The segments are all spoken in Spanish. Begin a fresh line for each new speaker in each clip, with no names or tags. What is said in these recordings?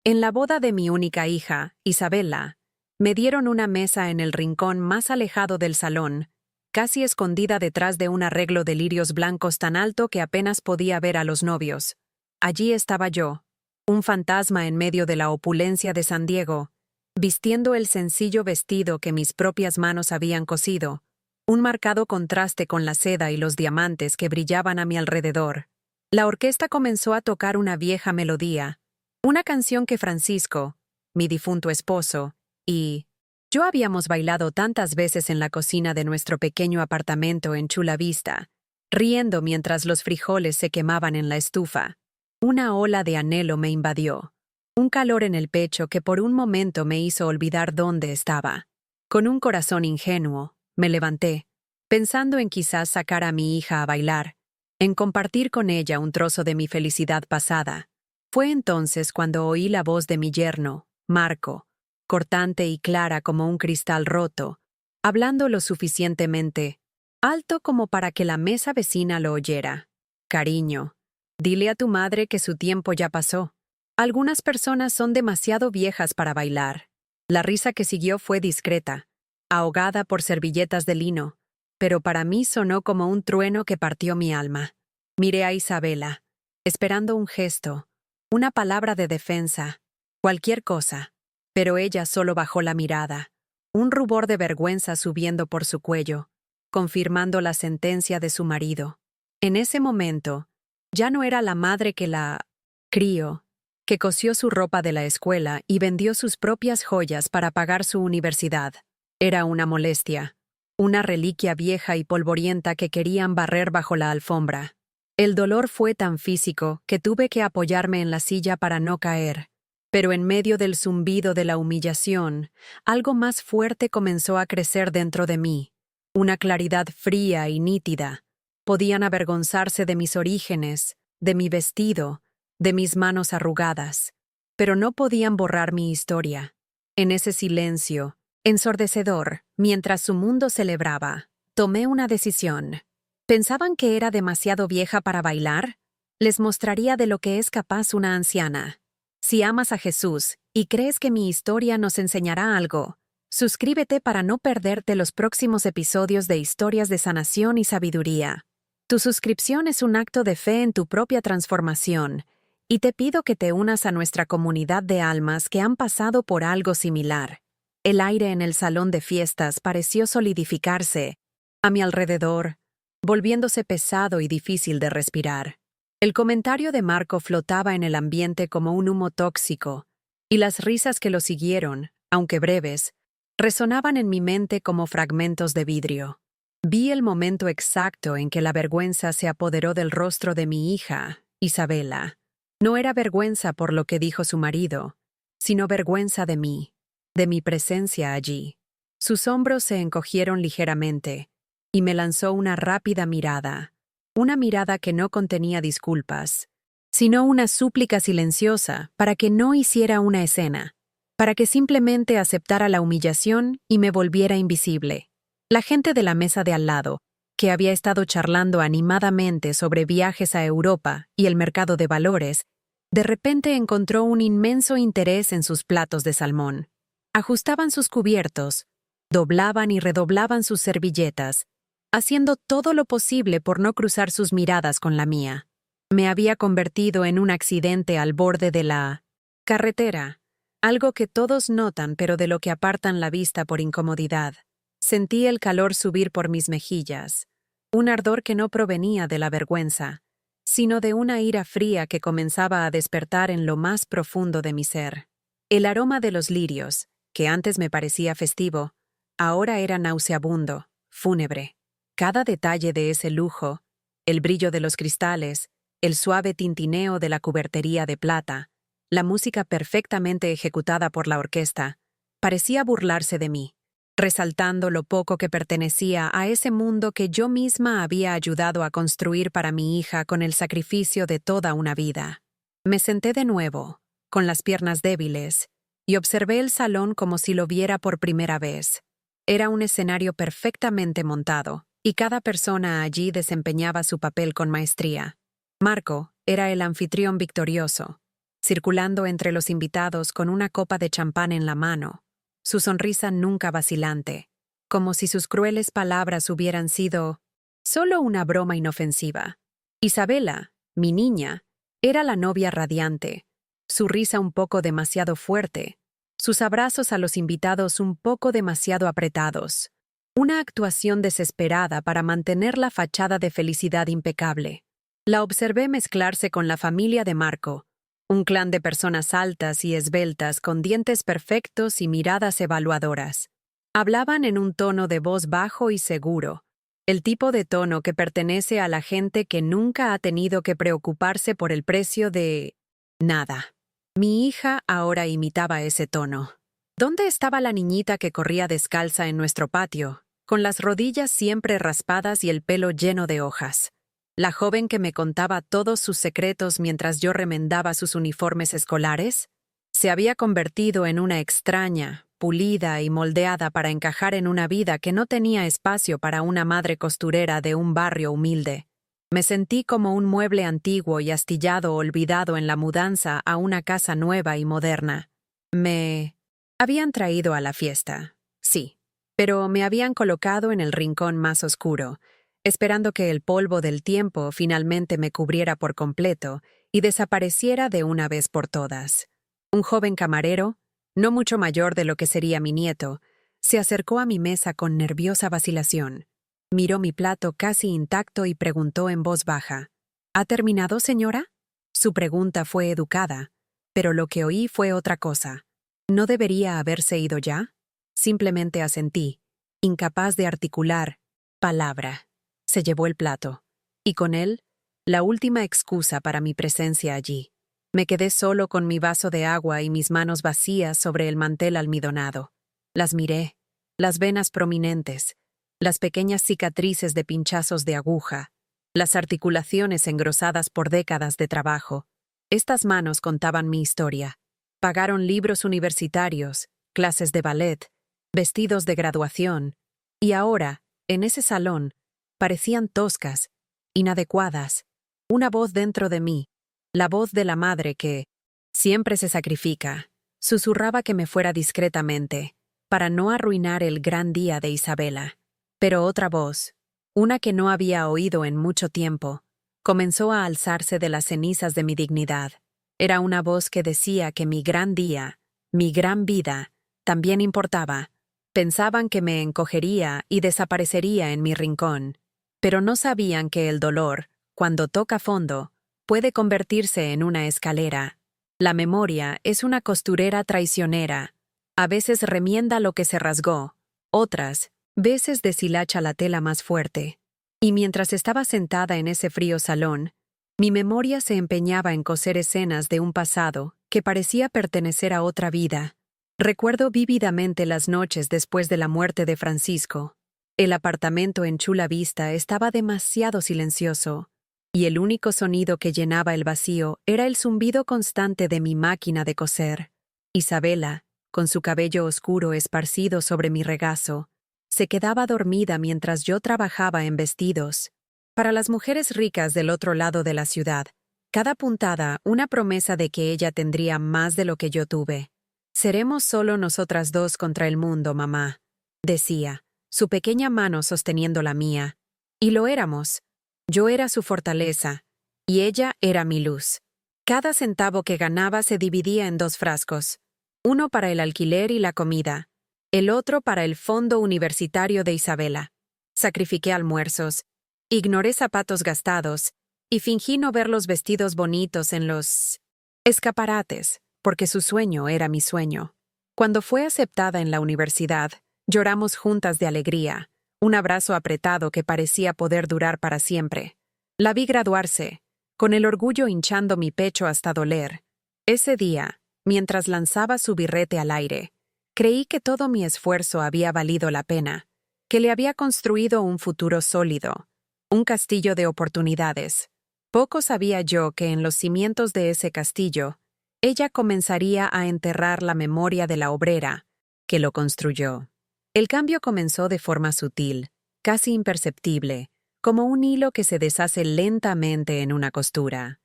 En la boda de mi única hija, Isabela, me dieron una mesa en el rincón más alejado del salón, casi escondida detrás de un arreglo de lirios blancos tan alto que apenas podía ver a los novios. Allí estaba yo, un fantasma en medio de la opulencia de San Diego, vistiendo el sencillo vestido que mis propias manos habían cosido, un marcado contraste con la seda y los diamantes que brillaban a mi alrededor. La orquesta comenzó a tocar una vieja melodía, una canción que Francisco, mi difunto esposo, y yo habíamos bailado tantas veces en la cocina de nuestro pequeño apartamento en Chula Vista, riendo mientras los frijoles se quemaban en la estufa. Una ola de anhelo me invadió, un calor en el pecho que por un momento me hizo olvidar dónde estaba. Con un corazón ingenuo, me levanté, pensando en quizás sacar a mi hija a bailar, en compartir con ella un trozo de mi felicidad pasada. Fue entonces cuando oí la voz de mi yerno, Marco, cortante y clara como un cristal roto, hablando lo suficientemente alto como para que la mesa vecina lo oyera. Cariño, dile a tu madre que su tiempo ya pasó. Algunas personas son demasiado viejas para bailar. La risa que siguió fue discreta, ahogada por servilletas de lino, pero para mí sonó como un trueno que partió mi alma. Miré a Isabela, esperando un gesto, una palabra de defensa, cualquier cosa, pero ella solo bajó la mirada, un rubor de vergüenza subiendo por su cuello, confirmando la sentencia de su marido. En ese momento, ya no era la madre que la crió, que cosió su ropa de la escuela y vendió sus propias joyas para pagar su universidad. Era una molestia, una reliquia vieja y polvorienta que querían barrer bajo la alfombra. El dolor fue tan físico que tuve que apoyarme en la silla para no caer. Pero en medio del zumbido de la humillación, algo más fuerte comenzó a crecer dentro de mí. Una claridad fría y nítida. Podían avergonzarse de mis orígenes, de mi vestido, de mis manos arrugadas, pero no podían borrar mi historia. En ese silencio, ensordecedor, mientras su mundo celebraba, tomé una decisión. ¿Pensaban que era demasiado vieja para bailar? Les mostraría de lo que es capaz una anciana. Si amas a Jesús y crees que mi historia nos enseñará algo, suscríbete para no perderte los próximos episodios de Historias de Sanación y Sabiduría. Tu suscripción es un acto de fe en tu propia transformación, y te pido que te unas a nuestra comunidad de almas que han pasado por algo similar. El aire en el salón de fiestas pareció solidificarse, a mi alrededor, volviéndose pesado y difícil de respirar. El comentario de Marco flotaba en el ambiente como un humo tóxico, y las risas que lo siguieron, aunque breves, resonaban en mi mente como fragmentos de vidrio. Vi el momento exacto en que la vergüenza se apoderó del rostro de mi hija, Isabela. No era vergüenza por lo que dijo su marido, sino vergüenza de mí, de mi presencia allí. Sus hombros se encogieron ligeramente, y me lanzó una rápida mirada, una mirada que no contenía disculpas, sino una súplica silenciosa para que no hiciera una escena, para que simplemente aceptara la humillación y me volviera invisible. La gente de la mesa de al lado, que había estado charlando animadamente sobre viajes a Europa y el mercado de valores, de repente encontró un inmenso interés en sus platos de salmón. Ajustaban sus cubiertos, doblaban y redoblaban sus servilletas, haciendo todo lo posible por no cruzar sus miradas con la mía. Me había convertido en un accidente al borde de la carretera, algo que todos notan pero de lo que apartan la vista por incomodidad. Sentí el calor subir por mis mejillas, un ardor que no provenía de la vergüenza, sino de una ira fría que comenzaba a despertar en lo más profundo de mi ser. El aroma de los lirios, que antes me parecía festivo, ahora era nauseabundo, fúnebre. Cada detalle de ese lujo, el brillo de los cristales, el suave tintineo de la cubertería de plata, la música perfectamente ejecutada por la orquesta, parecía burlarse de mí, resaltando lo poco que pertenecía a ese mundo que yo misma había ayudado a construir para mi hija con el sacrificio de toda una vida. Me senté de nuevo, con las piernas débiles, y observé el salón como si lo viera por primera vez. Era un escenario perfectamente montado, y cada persona allí desempeñaba su papel con maestría. Marco era el anfitrión victorioso, circulando entre los invitados con una copa de champán en la mano, su sonrisa nunca vacilante, como si sus crueles palabras hubieran sido solo una broma inofensiva. Isabela, mi niña, era la novia radiante, su risa un poco demasiado fuerte, sus abrazos a los invitados un poco demasiado apretados. Una actuación desesperada para mantener la fachada de felicidad impecable. La observé mezclarse con la familia de Marco, un clan de personas altas y esbeltas con dientes perfectos y miradas evaluadoras. Hablaban en un tono de voz bajo y seguro, el tipo de tono que pertenece a la gente que nunca ha tenido que preocuparse por el precio de nada. Mi hija ahora imitaba ese tono. ¿Dónde estaba la niñita que corría descalza en nuestro patio, con las rodillas siempre raspadas y el pelo lleno de hojas? La joven que me contaba todos sus secretos mientras yo remendaba sus uniformes escolares, se había convertido en una extraña, pulida y moldeada para encajar en una vida que no tenía espacio para una madre costurera de un barrio humilde. Me sentí como un mueble antiguo y astillado olvidado en la mudanza a una casa nueva y moderna. Me habían traído a la fiesta, sí, pero me habían colocado en el rincón más oscuro, esperando que el polvo del tiempo finalmente me cubriera por completo y desapareciera de una vez por todas. Un joven camarero, no mucho mayor de lo que sería mi nieto, se acercó a mi mesa con nerviosa vacilación. Miró mi plato casi intacto y preguntó en voz baja, ¿Ha terminado, señora? Su pregunta fue educada, pero lo que oí fue otra cosa. ¿No debería haberse ido ya? Simplemente asentí, incapaz de articular palabra. Se llevó el plato, y con él, la última excusa para mi presencia allí. Me quedé solo con mi vaso de agua y mis manos vacías sobre el mantel almidonado. Las miré, las venas prominentes, las pequeñas cicatrices de pinchazos de aguja, las articulaciones engrosadas por décadas de trabajo. Estas manos contaban mi historia. Pagaron libros universitarios, clases de ballet, vestidos de graduación, y ahora, en ese salón, parecían toscas, inadecuadas. Una voz dentro de mí, la voz de la madre que siempre se sacrifica, susurraba que me fuera discretamente, para no arruinar el gran día de Isabela. Pero otra voz, una que no había oído en mucho tiempo, comenzó a alzarse de las cenizas de mi dignidad. Era una voz que decía que mi gran día, mi gran vida, también importaba. Pensaban que me encogería y desaparecería en mi rincón, pero no sabían que el dolor, cuando toca fondo, puede convertirse en una escalera. La memoria es una costurera traicionera. A veces remienda lo que se rasgó, otras veces deshilacha la tela más fuerte. Y mientras estaba sentada en ese frío salón, mi memoria se empeñaba en coser escenas de un pasado que parecía pertenecer a otra vida. Recuerdo vívidamente las noches después de la muerte de Francisco. El apartamento en Chula Vista estaba demasiado silencioso, y el único sonido que llenaba el vacío era el zumbido constante de mi máquina de coser. Isabela, con su cabello oscuro esparcido sobre mi regazo, se quedaba dormida mientras yo trabajaba en vestidos. Para las mujeres ricas del otro lado de la ciudad, cada puntada una promesa de que ella tendría más de lo que yo tuve. «Seremos solo nosotras dos contra el mundo, mamá», decía, su pequeña mano sosteniendo la mía. Y lo éramos. Yo era su fortaleza, y ella era mi luz. Cada centavo que ganaba se dividía en 2 frascos, uno para el alquiler y la comida, el otro para el fondo universitario de Isabela. Sacrifiqué almuerzos, ignoré zapatos gastados, y fingí no ver los vestidos bonitos en los escaparates, porque su sueño era mi sueño. Cuando fue aceptada en la universidad, lloramos juntas de alegría, un abrazo apretado que parecía poder durar para siempre. La vi graduarse, con el orgullo hinchando mi pecho hasta doler. Ese día, mientras lanzaba su birrete al aire, creí que todo mi esfuerzo había valido la pena, que le había construido un futuro sólido, un castillo de oportunidades. Poco sabía yo que en los cimientos de ese castillo, ella comenzaría a enterrar la memoria de la obrera que lo construyó. El cambio comenzó de forma sutil, casi imperceptible, como un hilo que se deshace lentamente en una costura.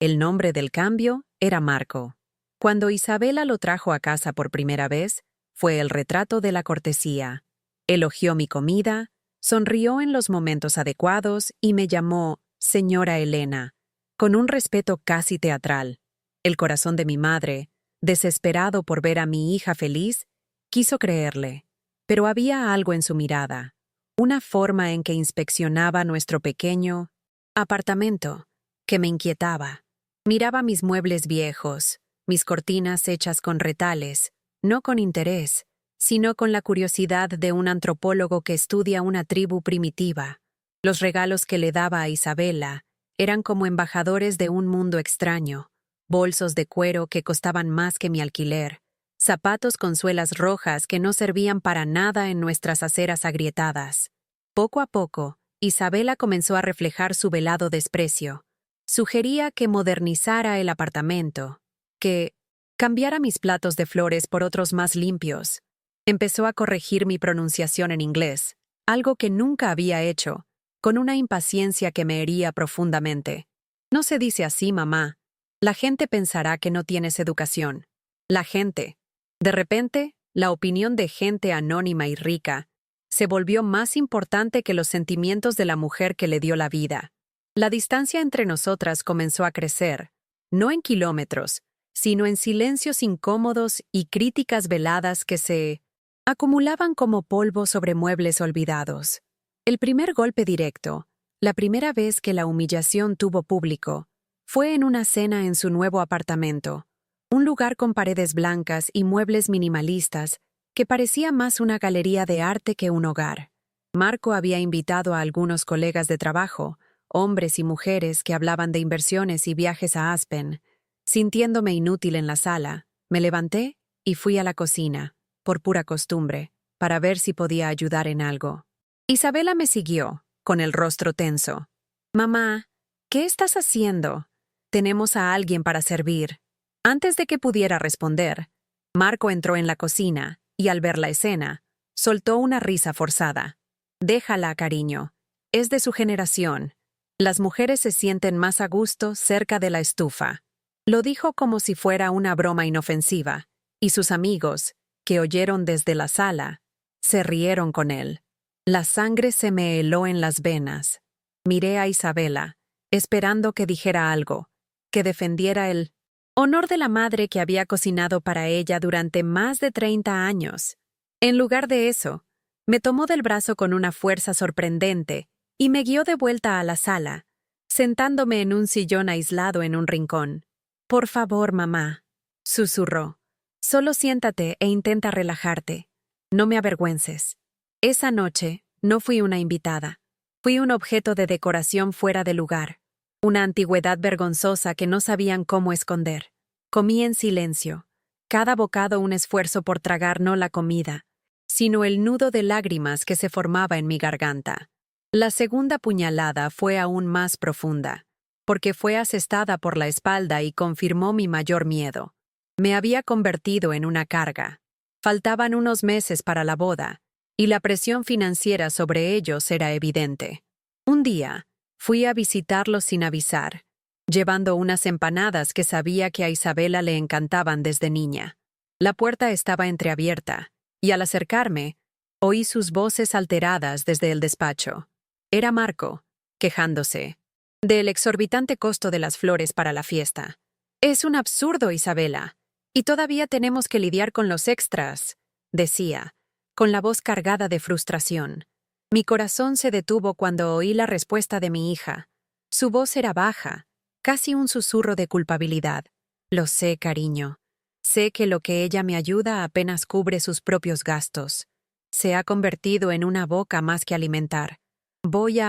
El nombre del cambio era Marco. Cuando Isabela lo trajo a casa por primera vez, fue el retrato de la cortesía. Elogió mi comida, sonrió en los momentos adecuados y me llamó señora Elena, con un respeto casi teatral. El corazón de mi madre, desesperado por ver a mi hija feliz, quiso creerle, pero había algo en su mirada, una forma en que inspeccionaba nuestro pequeño apartamento, que me inquietaba. Miraba mis muebles viejos, mis cortinas hechas con retales, no con interés, sino con la curiosidad de un antropólogo que estudia una tribu primitiva. Los regalos que le daba a Isabela eran como embajadores de un mundo extraño, bolsos de cuero que costaban más que mi alquiler, zapatos con suelas rojas que no servían para nada en nuestras aceras agrietadas. Poco a poco, Isabela comenzó a reflejar su velado desprecio. Sugería que modernizara el apartamento, que cambiara mis platos de flores por otros más limpios. Empezó a corregir mi pronunciación en inglés, algo que nunca había hecho, con una impaciencia que me hería profundamente. No se dice así, mamá. La gente pensará que no tienes educación. La gente. De repente, la opinión de gente anónima y rica se volvió más importante que los sentimientos de la mujer que le dio la vida. La distancia entre nosotras comenzó a crecer, no en kilómetros, sino en silencios incómodos y críticas veladas que se acumulaban como polvo sobre muebles olvidados. El primer golpe directo, la primera vez que la humillación tuvo público, fue en una cena en su nuevo apartamento, un lugar con paredes blancas y muebles minimalistas que parecía más una galería de arte que un hogar. Marco había invitado a algunos colegas de trabajo, hombres y mujeres que hablaban de inversiones y viajes a Aspen. Sintiéndome inútil en la sala, me levanté y fui a la cocina, por pura costumbre, para ver si podía ayudar en algo. Isabela me siguió, con el rostro tenso. «Mamá, ¿qué estás haciendo? Tenemos a alguien para servir». Antes de que pudiera responder, Marco entró en la cocina y, al ver la escena, soltó una risa forzada. «Déjala, cariño. Es de su generación. Las mujeres se sienten más a gusto cerca de la estufa». Lo dijo como si fuera una broma inofensiva, y sus amigos, que oyeron desde la sala, se rieron con él. La sangre se me heló en las venas. Miré a Isabela, esperando que dijera algo, que defendiera el honor de la madre que había cocinado para ella durante más de 30 años. En lugar de eso, me tomó del brazo con una fuerza sorprendente y me guió de vuelta a la sala, sentándome en un sillón aislado en un rincón. «Por favor, mamá», susurró. «Solo siéntate e intenta relajarte. No me avergüences». Esa noche no fui una invitada. Fui un objeto de decoración fuera de lugar, una antigüedad vergonzosa que no sabían cómo esconder. Comí en silencio, cada bocado un esfuerzo por tragar no la comida, sino el nudo de lágrimas que se formaba en mi garganta. La segunda puñalada fue aún más profunda, porque fue asestada por la espalda y confirmó mi mayor miedo. Me había convertido en una carga. Faltaban unos meses para la boda, y la presión financiera sobre ellos era evidente. Un día, fui a visitarlos sin avisar, llevando unas empanadas que sabía que a Isabela le encantaban desde niña. La puerta estaba entreabierta, y al acercarme, oí sus voces alteradas desde el despacho. Era Marco, quejándose del exorbitante costo de las flores para la fiesta. «Es un absurdo, Isabela, y todavía tenemos que lidiar con los extras», decía, con la voz cargada de frustración. Mi corazón se detuvo cuando oí la respuesta de mi hija. Su voz era baja, casi un susurro de culpabilidad. «Lo sé, cariño. Sé que lo que ella me ayuda apenas cubre sus propios gastos. Se ha convertido en una boca más que alimentar. Voy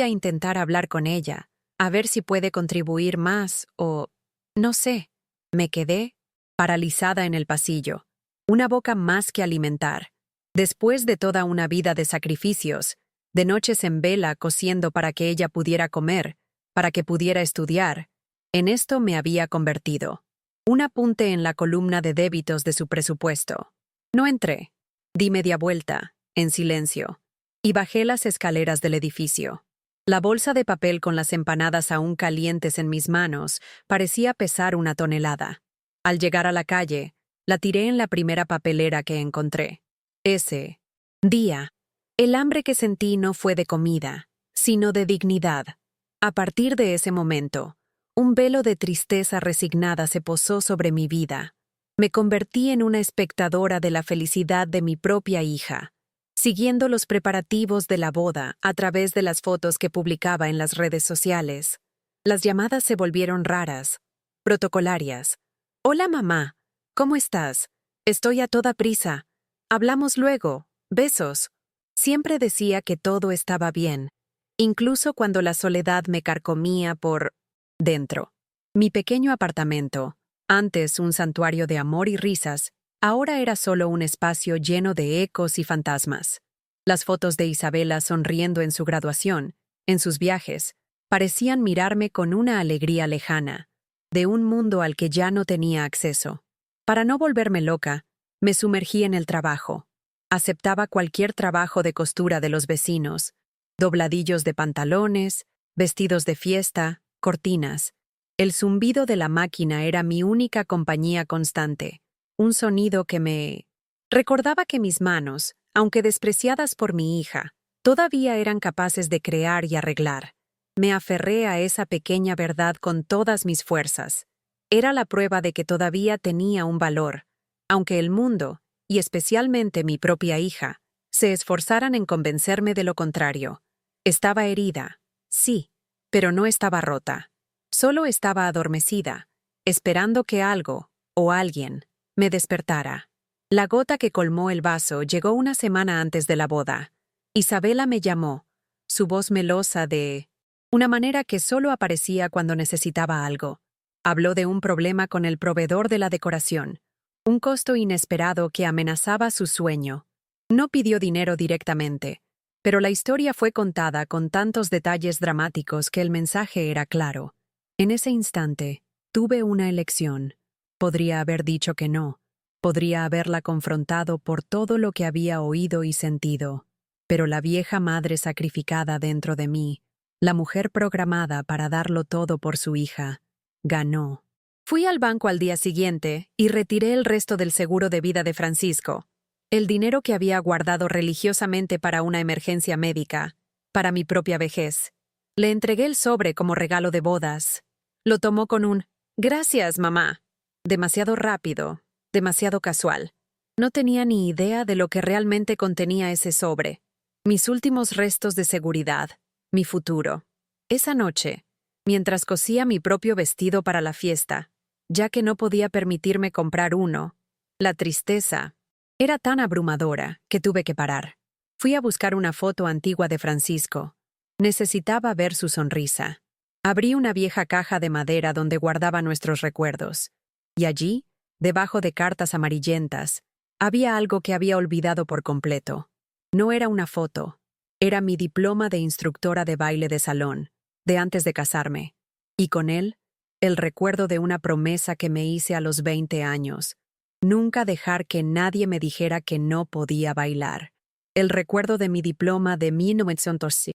a intentar hablar con ella, a ver si puede contribuir más o... no sé». Me quedé paralizada en el pasillo. Una boca más que alimentar. Después de toda una vida de sacrificios, de noches en vela cosiendo para que ella pudiera comer, para que pudiera estudiar, en esto me había convertido. Un apunte en la columna de débitos de su presupuesto. No entré. Di media vuelta, en silencio, y bajé las escaleras del edificio. La bolsa de papel con las empanadas aún calientes en mis manos parecía pesar 1 tonelada. Al llegar a la calle, la tiré en la primera papelera que encontré. Ese día, el hambre que sentí no fue de comida, sino de dignidad. A partir de ese momento, un velo de tristeza resignada se posó sobre mi vida. Me convertí en una espectadora de la felicidad de mi propia hija, siguiendo los preparativos de la boda a través de las fotos que publicaba en las redes sociales. Las llamadas se volvieron raras, protocolarias. «Hola mamá, ¿cómo estás? Estoy a toda prisa. Hablamos luego. Besos». Siempre decía que todo estaba bien, incluso cuando la soledad me carcomía por dentro. Mi pequeño apartamento, antes un santuario de amor y risas, ahora era solo un espacio lleno de ecos y fantasmas. Las fotos de Isabela sonriendo en su graduación, en sus viajes, parecían mirarme con una alegría lejana, de un mundo al que ya no tenía acceso. Para no volverme loca, me sumergí en el trabajo. Aceptaba cualquier trabajo de costura de los vecinos, dobladillos de pantalones, vestidos de fiesta, cortinas. El zumbido de la máquina era mi única compañía constante. Un sonido que me recordaba que mis manos, aunque despreciadas por mi hija, todavía eran capaces de crear y arreglar. Me aferré a esa pequeña verdad con todas mis fuerzas. Era la prueba de que todavía tenía un valor, aunque el mundo, y especialmente mi propia hija, se esforzaran en convencerme de lo contrario. Estaba herida, sí, pero no estaba rota. Solo estaba adormecida, esperando que algo, o alguien, me despertara. La gota que colmó el vaso llegó 1 semana antes de la boda. Isabela me llamó, su voz melosa de una manera que solo aparecía cuando necesitaba algo. Habló de un problema con el proveedor de la decoración, un costo inesperado que amenazaba su sueño. No pidió dinero directamente, pero la historia fue contada con tantos detalles dramáticos que el mensaje era claro. En ese instante, tuve una elección. Podría haber dicho que no. Podría haberla confrontado por todo lo que había oído y sentido. Pero la vieja madre sacrificada dentro de mí, la mujer programada para darlo todo por su hija, ganó. Fui al banco al día siguiente y retiré el resto del seguro de vida de Francisco, el dinero que había guardado religiosamente para una emergencia médica, para mi propia vejez. Le entregué el sobre como regalo de bodas. Lo tomó con un «Gracias, mamá». Demasiado rápido, demasiado casual. No tenía ni idea de lo que realmente contenía ese sobre. Mis últimos restos de seguridad, mi futuro. Esa noche, mientras cosía mi propio vestido para la fiesta, ya que no podía permitirme comprar uno, la tristeza era tan abrumadora que tuve que parar. Fui a buscar una foto antigua de Francisco. Necesitaba ver su sonrisa. Abrí una vieja caja de madera donde guardaba nuestros recuerdos, y allí, debajo de cartas amarillentas, había algo que había olvidado por completo. No era una foto, era mi diploma de instructora de baile de salón, de antes de casarme, y con él, el recuerdo de una promesa que me hice a los 20 años, nunca dejar que nadie me dijera que no podía bailar. El recuerdo de mi diploma de 1900.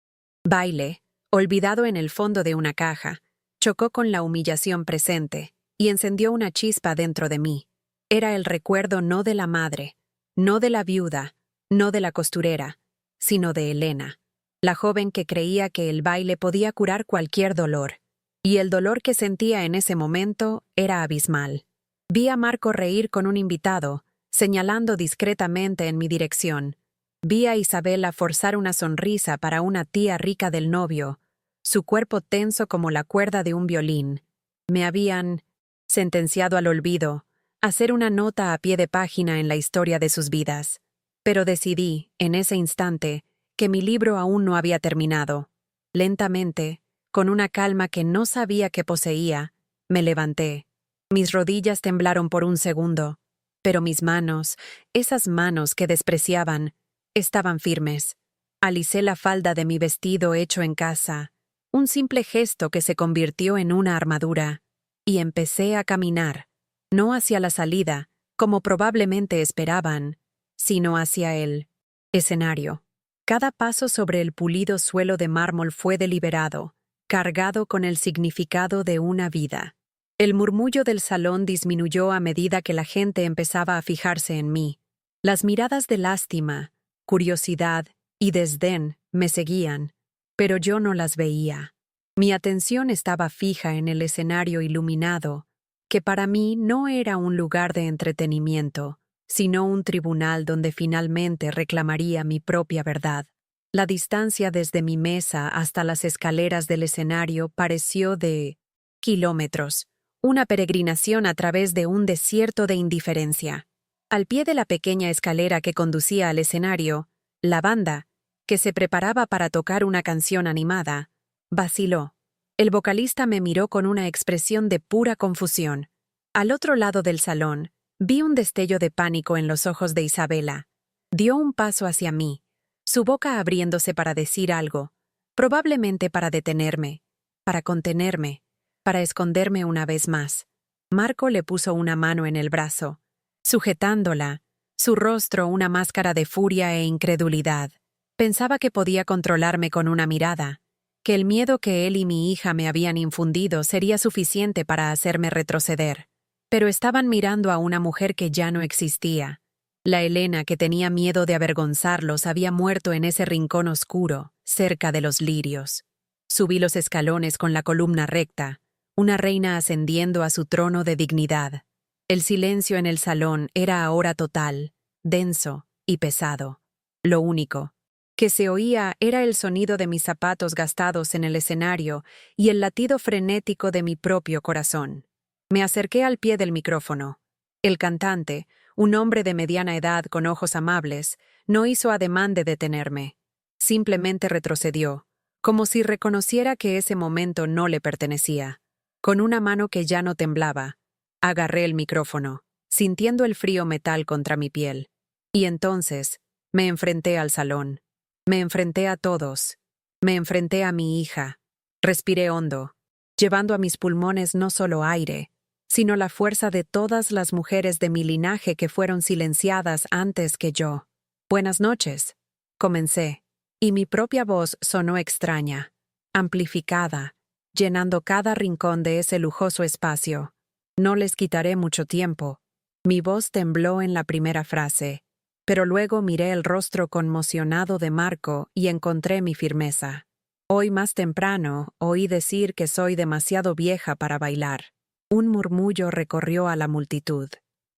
Baile, olvidado en el fondo de una caja, chocó con la humillación presente y encendió una chispa dentro de mí. Era el recuerdo no de la madre, no de la viuda, no de la costurera, sino de Elena, la joven que creía que el baile podía curar cualquier dolor. Y el dolor que sentía en ese momento era abismal. Vi a Marco reír con un invitado, señalando discretamente en mi dirección. Vi a Isabela forzar una sonrisa para una tía rica del novio, su cuerpo tenso como la cuerda de un violín. Me habían sentenciado al olvido, hacer una nota a pie de página en la historia de sus vidas. Pero decidí, en ese instante, que mi libro aún no había terminado. Lentamente, con una calma que no sabía que poseía, me levanté. Mis rodillas temblaron por un segundo, pero mis manos, esas manos que despreciaban, estaban firmes. Alicé la falda de mi vestido hecho en casa, un simple gesto que se convirtió en una armadura, y empecé a caminar, no hacia la salida, como probablemente esperaban, sino hacia el escenario. Cada paso sobre el pulido suelo de mármol fue deliberado, cargado con el significado de una vida. El murmullo del salón disminuyó a medida que la gente empezaba a fijarse en mí. Las miradas de lástima, curiosidad y desdén me seguían, pero yo no las veía. Mi atención estaba fija en el escenario iluminado, que para mí no era un lugar de entretenimiento, sino un tribunal donde finalmente reclamaría mi propia verdad. La distancia desde mi mesa hasta las escaleras del escenario pareció de kilómetros, una peregrinación a través de un desierto de indiferencia. Al pie de la pequeña escalera que conducía al escenario, la banda, que se preparaba para tocar una canción animada, vaciló. El vocalista me miró con una expresión de pura confusión. Al otro lado del salón, vi un destello de pánico en los ojos de Isabela. Dio un paso hacia mí, su boca abriéndose para decir algo, probablemente para detenerme, para contenerme, para esconderme una vez más. Marco le puso una mano en el brazo, sujetándola, su rostro una máscara de furia e incredulidad. Pensaba que podía controlarme con una mirada, que el miedo que él y mi hija me habían infundido sería suficiente para hacerme retroceder. Pero estaban mirando a una mujer que ya no existía. La Elena que tenía miedo de avergonzarlos había muerto en ese rincón oscuro, cerca de los lirios. Subí los escalones con la columna recta, una reina ascendiendo a su trono de dignidad. El silencio en el salón era ahora total, denso y pesado. Lo único que se oía era el sonido de mis zapatos gastados en el escenario y el latido frenético de mi propio corazón. Me acerqué al pie del micrófono. El cantante, un hombre de mediana edad con ojos amables, no hizo ademán de detenerme. Simplemente retrocedió, como si reconociera que ese momento no le pertenecía. Con una mano que ya no temblaba, agarré el micrófono, sintiendo el frío metal contra mi piel. Y entonces, me enfrenté al salón. Me enfrenté a todos. Me enfrenté a mi hija. Respiré hondo, llevando a mis pulmones no solo aire, sino la fuerza de todas las mujeres de mi linaje que fueron silenciadas antes que yo. Buenas noches, comencé, y mi propia voz sonó extraña, amplificada, llenando cada rincón de ese lujoso espacio. No les quitaré mucho tiempo. Mi voz tembló en la primera frase, pero luego miré el rostro conmocionado de Marco y encontré mi firmeza. Hoy más temprano oí decir que soy demasiado vieja para bailar. Un murmullo recorrió a la multitud.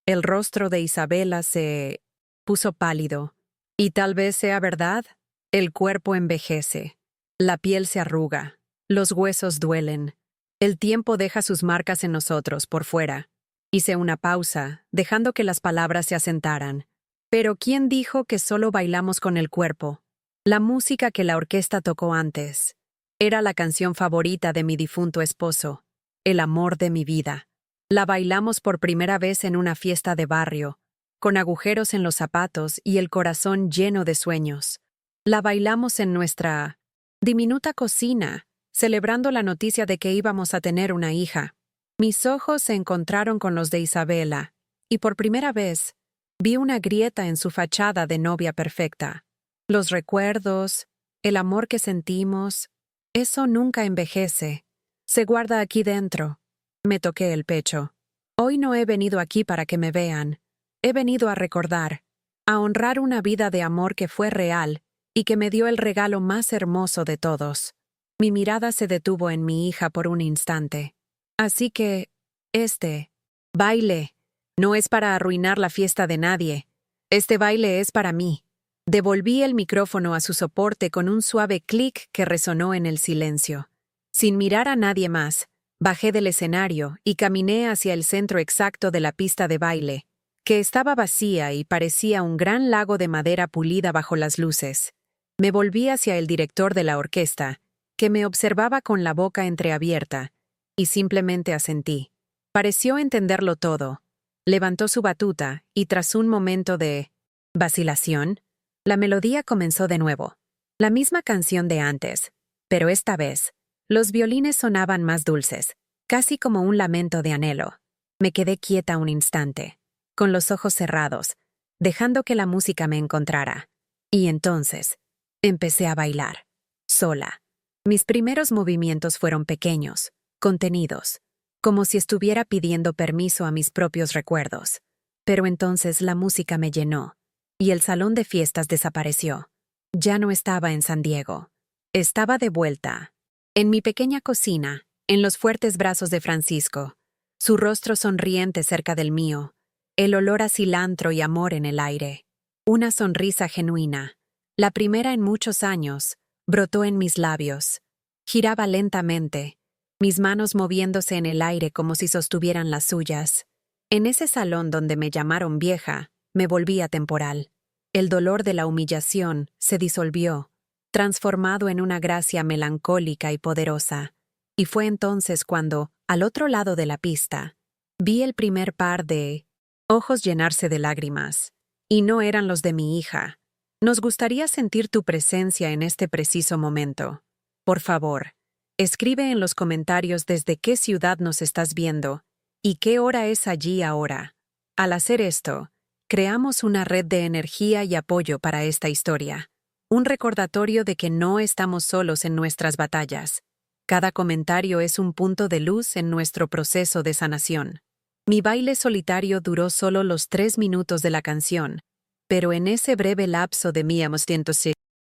El rostro de Isabela se puso pálido. Y tal vez sea verdad. El cuerpo envejece. La piel se arruga. Los huesos duelen. El tiempo deja sus marcas en nosotros por fuera. Hice una pausa, dejando que las palabras se asentaran. Pero ¿quién dijo que solo bailamos con el cuerpo? La música que la orquesta tocó antes era la canción favorita de mi difunto esposo. El amor de mi vida. La bailamos por primera vez en una fiesta de barrio, con agujeros en los zapatos y el corazón lleno de sueños. La bailamos en nuestra diminuta cocina, celebrando la noticia de que íbamos a tener una hija. Mis ojos se encontraron con los de Isabela, y por primera vez vi una grieta en su fachada de novia perfecta. Los recuerdos, el amor que sentimos, eso nunca envejece. Se guarda aquí dentro. Me toqué el pecho. Hoy no he venido aquí para que me vean. He venido a recordar, a honrar una vida de amor que fue real y que me dio el regalo más hermoso de todos. Mi mirada se detuvo en mi hija por un instante. Así que, este baile no es para arruinar la fiesta de nadie. Este baile es para mí. Devolví el micrófono a su soporte con un suave clic que resonó en el silencio. Sin mirar a nadie más, bajé del escenario y caminé hacia el centro exacto de la pista de baile, que estaba vacía y parecía un gran lago de madera pulida bajo las luces. Me volví hacia el director de la orquesta, que me observaba con la boca entreabierta, y simplemente asentí. Pareció entenderlo todo. Levantó su batuta y tras un momento de vacilación, la melodía comenzó de nuevo. La misma canción de antes, pero esta vez, los violines sonaban más dulces, casi como un lamento de anhelo. Me quedé quieta un instante, con los ojos cerrados, dejando que la música me encontrara. Y entonces, Empecé a bailar, sola. Mis primeros movimientos fueron pequeños, contenidos, como si estuviera pidiendo permiso a mis propios recuerdos. Pero entonces la música me llenó, y el salón de fiestas desapareció. Ya no estaba en San Diego. Estaba de vuelta, en mi pequeña cocina, en los fuertes brazos de Francisco, su rostro sonriente cerca del mío, el olor a cilantro y amor en el aire. Una sonrisa genuina, la primera en muchos años, brotó en mis labios. Giraba lentamente, mis manos moviéndose en el aire como si sostuvieran las suyas. En ese salón donde me llamaron vieja, me volví atemporal. El dolor de la humillación se disolvió, transformado en una gracia melancólica y poderosa. Y fue entonces cuando, al otro lado de la pista, vi el primer par de ojos llenarse de lágrimas. Y no eran los de mi hija. Nos gustaría sentir tu presencia en este preciso momento. Por favor, escribe en los comentarios desde qué ciudad nos estás viendo y qué hora es allí ahora. Al hacer esto, creamos una red de energía y apoyo para esta historia. Un recordatorio de que no estamos solos en nuestras batallas. Cada comentario es un punto de luz en nuestro proceso de sanación. Mi baile solitario duró solo los 3 minutos de la canción, pero en ese breve lapso de mi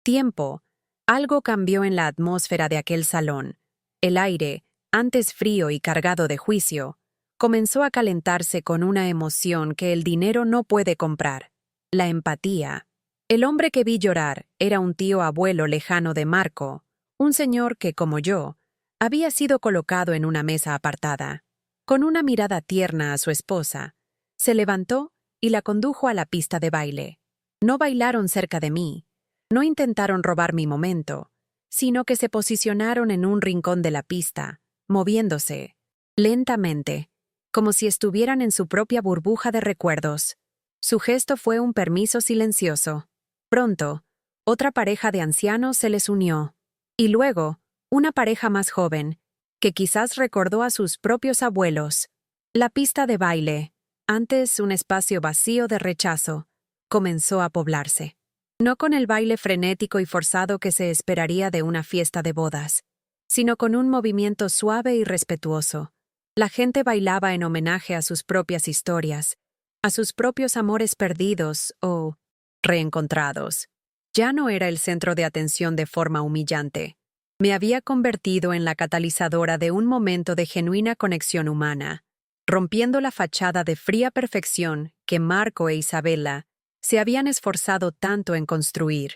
tiempo, algo cambió en la atmósfera de aquel salón. El aire, antes frío y cargado de juicio, comenzó a calentarse con una emoción que el dinero no puede comprar: la empatía. El hombre que vi llorar era un tío abuelo lejano de Marco, un señor que, como yo, había sido colocado en una mesa apartada. Con una mirada tierna a su esposa, se levantó y la condujo a la pista de baile. No bailaron cerca de mí, no intentaron robar mi momento, sino que se posicionaron en un rincón de la pista, moviéndose, lentamente, como si estuvieran en su propia burbuja de recuerdos. Su gesto fue un permiso silencioso. Pronto, otra pareja de ancianos se les unió. Y luego, una pareja más joven, que quizás recordó a sus propios abuelos. La pista de baile, antes un espacio vacío de rechazo, comenzó a poblarse. No con el baile frenético y forzado que se esperaría de una fiesta de bodas, sino con un movimiento suave y respetuoso. La gente bailaba en homenaje a sus propias historias, a sus propios amores perdidos o reencontrados. Ya no era el centro de atención de forma humillante. Me había convertido en la catalizadora de un momento de genuina conexión humana, rompiendo la fachada de fría perfección que Marco e Isabela se habían esforzado tanto en construir.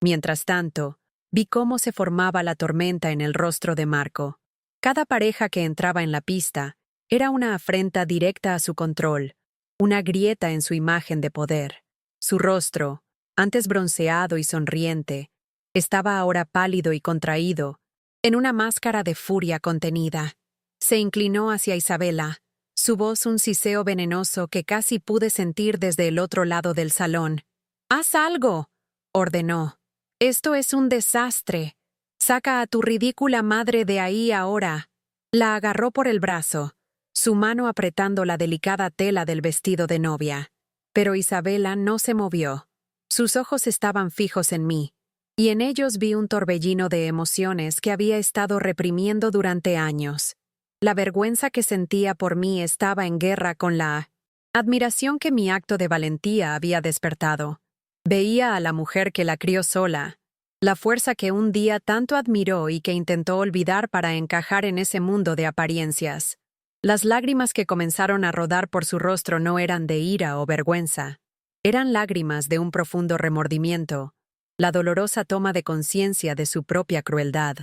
Mientras tanto, vi cómo se formaba la tormenta en el rostro de Marco. Cada pareja que entraba en la pista era una afrenta directa a su control, una grieta en su imagen de poder. Su rostro, antes bronceado y sonriente, estaba ahora pálido y contraído, en una máscara de furia contenida. Se inclinó hacia Isabela, su voz un siseo venenoso que casi pude sentir desde el otro lado del salón. «¡Haz algo!», ordenó. «Esto es un desastre. Saca a tu ridícula madre de ahí ahora». La agarró por el brazo, su mano apretando la delicada tela del vestido de novia. Pero Isabela no se movió. Sus ojos estaban fijos en mí, y en ellos vi un torbellino de emociones que había estado reprimiendo durante años. La vergüenza que sentía por mí estaba en guerra con la admiración que mi acto de valentía había despertado. Veía a la mujer que la crió sola, la fuerza que un día tanto admiró y que intentó olvidar para encajar en ese mundo de apariencias. Las lágrimas que comenzaron a rodar por su rostro no eran de ira o vergüenza. Eran lágrimas de un profundo remordimiento, la dolorosa toma de conciencia de su propia crueldad.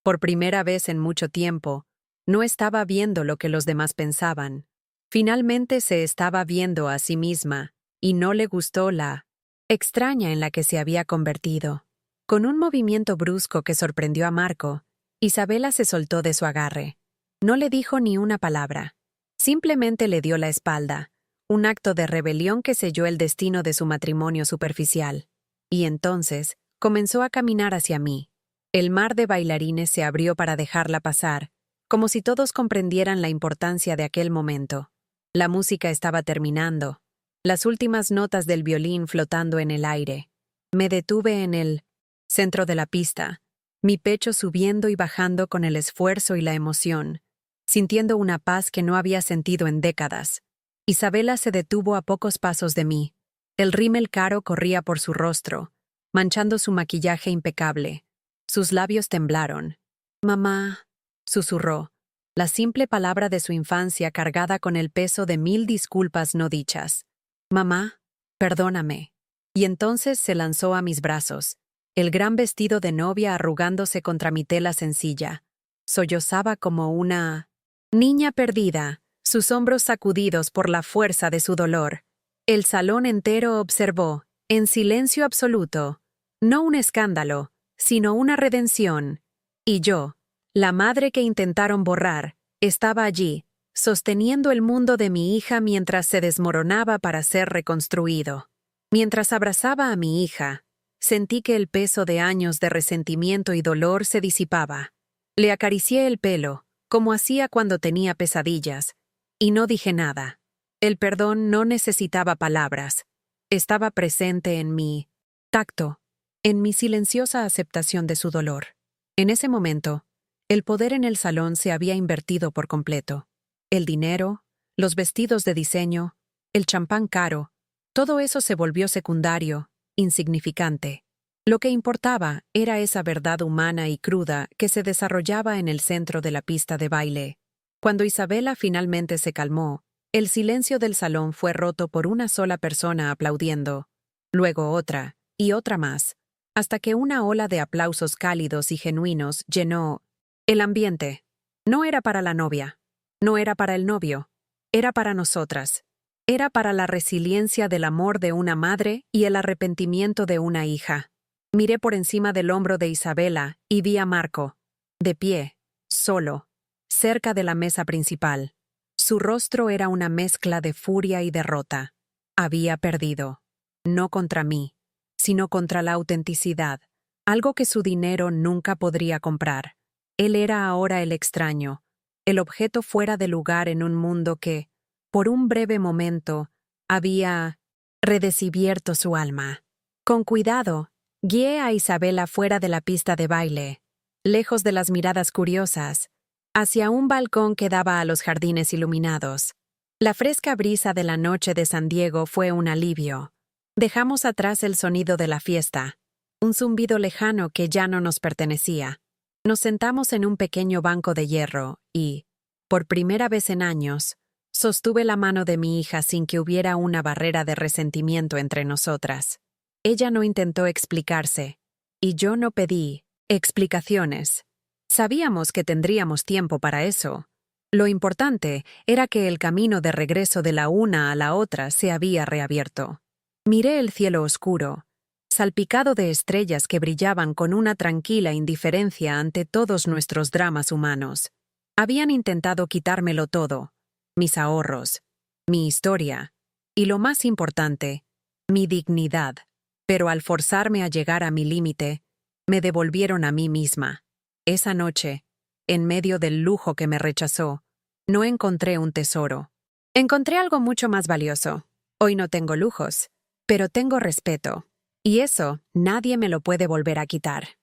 Por primera vez en mucho tiempo, no estaba viendo lo que los demás pensaban. Finalmente se estaba viendo a sí misma, y no le gustó la extraña en la que se había convertido. Con un movimiento brusco que sorprendió a Marco, Isabela se soltó de su agarre. No le dijo ni una palabra. Simplemente le dio la espalda, un acto de rebelión que selló el destino de su matrimonio superficial. Y entonces comenzó a caminar hacia mí. El mar de bailarines se abrió para dejarla pasar, como si todos comprendieran la importancia de aquel momento. La música estaba terminando, las últimas notas del violín flotando en el aire. Me detuve en el centro de la pista, mi pecho subiendo y bajando con el esfuerzo y la emoción, sintiendo una paz que no había sentido en décadas. Isabela se detuvo a pocos pasos de mí. El rímel caro corría por su rostro, manchando su maquillaje impecable. Sus labios temblaron. «Mamá», susurró, la simple palabra de su infancia cargada con el peso de 1000 disculpas no dichas. «Mamá, perdóname». Y entonces se lanzó a mis brazos, el gran vestido de novia arrugándose contra mi tela sencilla. Sollozaba como una niña perdida, sus hombros sacudidos por la fuerza de su dolor. El salón entero observó, en silencio absoluto, no un escándalo, sino una redención. Y yo, la madre que intentaron borrar, estaba allí, sosteniendo el mundo de mi hija mientras se desmoronaba para ser reconstruido. Mientras abrazaba a mi hija, sentí que el peso de años de resentimiento y dolor se disipaba. Le acaricié el pelo, como hacía cuando tenía pesadillas, y no dije nada. El perdón no necesitaba palabras. Estaba presente en mi tacto, en mi silenciosa aceptación de su dolor. En ese momento, el poder en el salón se había invertido por completo. El dinero, los vestidos de diseño, el champán caro, todo eso se volvió secundario, insignificante. Lo que importaba era esa verdad humana y cruda que se desarrollaba en el centro de la pista de baile. Cuando Isabela finalmente se calmó, el silencio del salón fue roto por una sola persona aplaudiendo, luego otra, y otra más, hasta que una ola de aplausos cálidos y genuinos llenó el ambiente. No era para la novia, no era para el novio, era para nosotras. Era para la resiliencia del amor de una madre y el arrepentimiento de una hija. Miré por encima del hombro de Isabela y vi a Marco, de pie, solo, cerca de la mesa principal. Su rostro era una mezcla de furia y derrota. Había perdido, no contra mí, sino contra la autenticidad, algo que su dinero nunca podría comprar. Él era ahora el extraño, el objeto fuera de lugar en un mundo que, por un breve momento, había redescubierto su alma. Con cuidado, guié a Isabela fuera de la pista de baile, lejos de las miradas curiosas, hacia un balcón que daba a los jardines iluminados. La fresca brisa de la noche de San Diego fue un alivio. Dejamos atrás el sonido de la fiesta, un zumbido lejano que ya no nos pertenecía. Nos sentamos en un pequeño banco de hierro y, por primera vez en años, sostuve la mano de mi hija sin que hubiera una barrera de resentimiento entre nosotras. Ella no intentó explicarse, y yo no pedí explicaciones. Sabíamos que tendríamos tiempo para eso. Lo importante era que el camino de regreso de la una a la otra se había reabierto. Miré el cielo oscuro, salpicado de estrellas que brillaban con una tranquila indiferencia ante todos nuestros dramas humanos. Habían intentado quitármelo todo, mis ahorros, mi historia, y lo más importante, mi dignidad. Pero al forzarme a llegar a mi límite, me devolvieron a mí misma. Esa noche, en medio del lujo que me rechazó, no encontré un tesoro. Encontré algo mucho más valioso. Hoy no tengo lujos, pero tengo respeto. Y eso nadie me lo puede volver a quitar.